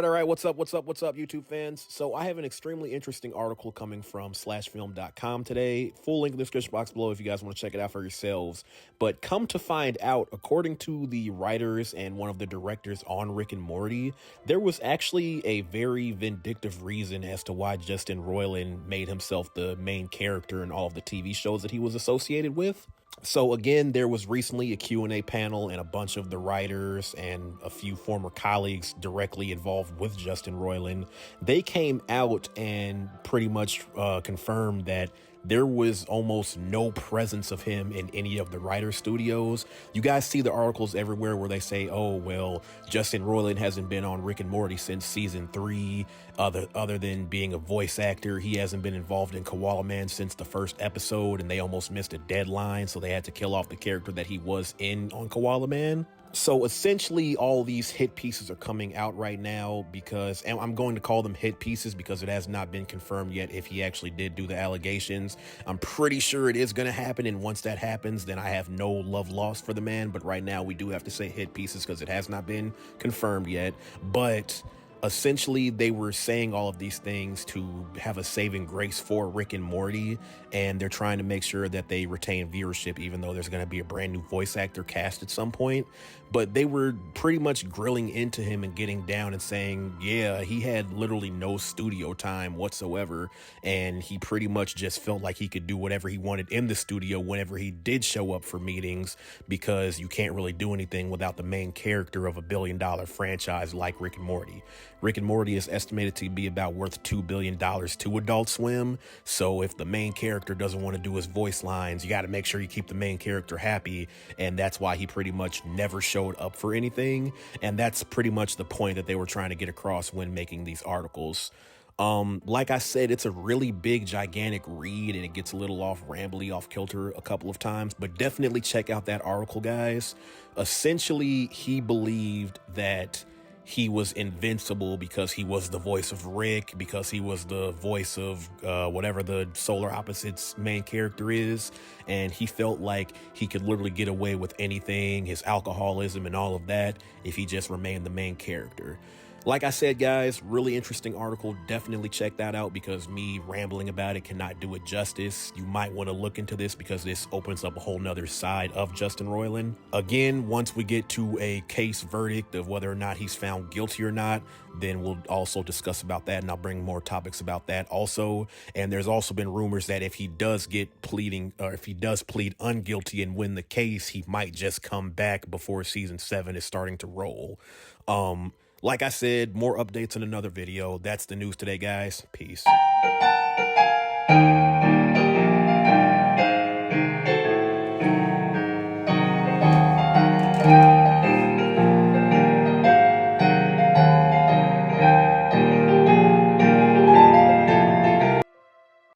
All right. What's up, YouTube fans? So I have an extremely interesting article coming from slashfilm.com today. Full link in the description box below if you guys want to check it out for yourselves. But come to find out, according to the writers and one of the directors on Rick and Morty, there was actually a very vindictive reason as to why Justin Roiland made himself the main character in all of the TV shows that he was associated with. So again, there was recently a Q&A panel, and a bunch of the writers and a few former colleagues directly involved with Justin Roiland, they came out and pretty much confirmed that there was almost no presence of him in any of the writer studios. You guys see the articles everywhere where they say, oh, well, Justin Roiland hasn't been on Rick and Morty since season 3. Other than being a voice actor, he hasn't been involved in Koala Man since the first episode, and they almost missed a deadline, so they had to kill off the character that he was in on Koala Man. So essentially all these hit pieces are coming out right now because, and I'm going to call them hit pieces because it has not been confirmed yet if he actually did do the allegations. I'm pretty sure it is going to happen, and once that happens, then I have no love lost for the man. But right now we do have to say hit pieces because it has not been confirmed yet. But essentially, they were saying all of these things to have a saving grace for Rick and Morty, and they're trying to make sure that they retain viewership, even though there's going to be a brand new voice actor cast at some point. But they were pretty much grilling into him and getting down and saying, yeah, he had literally no studio time whatsoever, and he pretty much just felt like he could do whatever he wanted in the studio whenever he did show up for meetings, because you can't really do anything without the main character of a billion-dollar franchise like Rick and Morty. Rick and Morty is estimated to be about worth $2 billion to Adult Swim. So if the main character doesn't want to do his voice lines, you got to make sure you keep the main character happy. And that's why he pretty much never showed up for anything. And that's pretty much the point that they were trying to get across when making these articles. Like I said, it's a really big, gigantic read, and it gets a little rambly, off kilter a couple of times, but definitely check out that article, guys. Essentially, he believed that he was invincible because he was the voice of Rick, because he was the voice of whatever the Solar Opposites main character is, and he felt like he could literally get away with anything, his alcoholism and all of that, if he just remained the main character. Like I said, guys, really interesting article. Definitely check that out because me rambling about it cannot do it justice. You might want to look into this because this opens up a whole nother side of Justin Roiland. Again, once we get to a case verdict of whether or not he's found guilty or not, then we'll also discuss about that, and I'll bring more topics about that also. And there's also been rumors that if he does plead unguilty and win the case, he might just come back before season 7 is starting to roll. Like I said, more updates in another video. That's the news today, guys. Peace.